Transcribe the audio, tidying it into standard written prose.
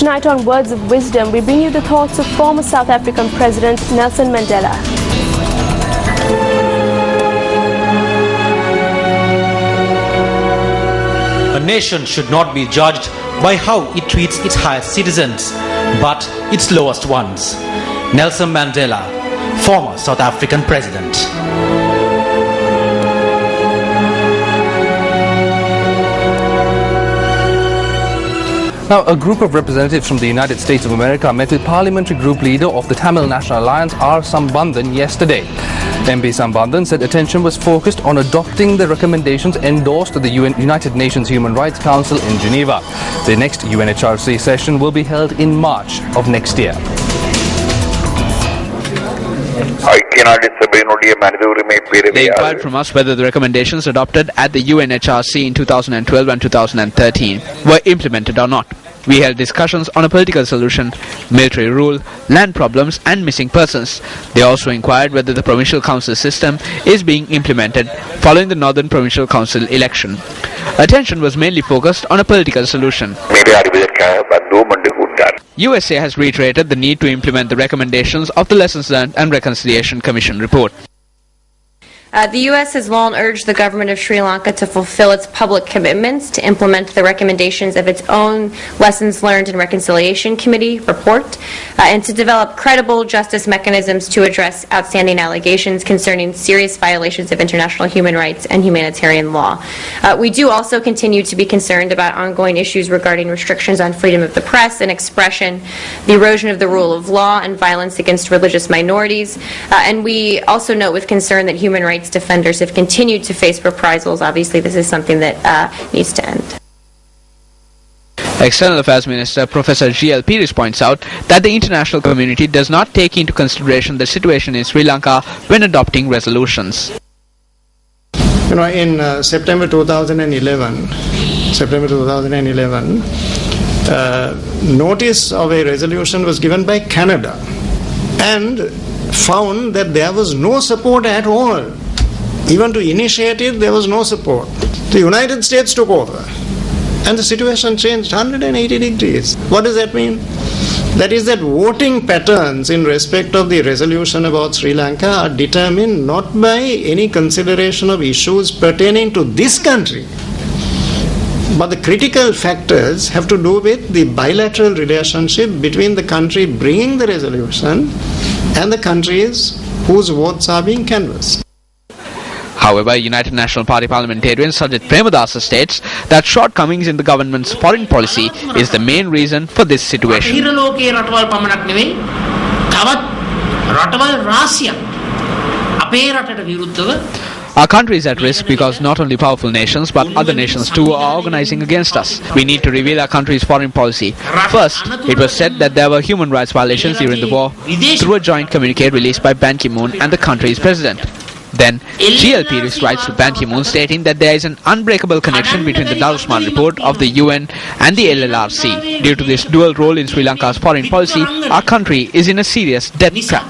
Tonight on Words of Wisdom, we bring you the thoughts of former South African President Nelson Mandela. A nation should not be judged by how it treats its highest citizens, but its lowest ones. Nelson Mandela, former South African President. Now, a group of representatives from the United States of America met with Parliamentary Group Leader of the Tamil National Alliance, R. Sambandhan, yesterday. MP Sambandhan said attention was focused on adopting the recommendations endorsed at the United Nations Human Rights Council in Geneva. The next UNHRC session will be held in March of next year. They inquired from us whether the recommendations adopted at the UNHRC in 2012 and 2013 were implemented or not. We held discussions on a political solution, military rule, land problems and missing persons. They also inquired whether the Provincial Council system is being implemented following the Northern Provincial Council election. Attention was mainly focused on a political solution. USA has reiterated the need to implement the recommendations of the Lessons Learned and Reconciliation Commission report. The U.S. has long urged the government of Sri Lanka to fulfill its public commitments to implement the recommendations of its own Lessons Learned and Reconciliation Committee report and to develop credible justice mechanisms to address outstanding allegations concerning serious violations of international human rights and humanitarian law. We do also continue to be concerned about ongoing issues regarding restrictions on freedom of the press and expression, the erosion of the rule of law, and violence against religious minorities. And we also note with concern that human rights defenders have continued to face reprisals. Obviously, this is something that needs to end. External Affairs Minister Professor G.L. Pires points out that the international community does not take into consideration the situation in Sri Lanka when adopting resolutions. In September 2011, notice of a resolution was given by Canada and found that there was no support at all. Even to initiate it, there was no support. The United States took over and the situation changed 180 degrees. What does that mean? That is that voting patterns in respect of the resolution about Sri Lanka are determined not by any consideration of issues pertaining to this country, but the critical factors have to do with the bilateral relationship between the country bringing the resolution and the countries whose votes are being canvassed. However, United National Party parliamentarian Sajid Premadasa states that shortcomings in the government's foreign policy is the main reason for this situation. Our country is at risk because not only powerful nations but other nations too are organizing against us. We need to reveal our country's foreign policy. First, it was said that there were human rights violations during the war through a joint communique released by Ban Ki-moon and the country's president. Then, G.L. Pires writes to Ban Ki-moon stating that there is an unbreakable connection between the Darusman report of the UN and the LLRC. Due to this dual role in Sri Lanka's foreign policy, our country is in a serious debt trap.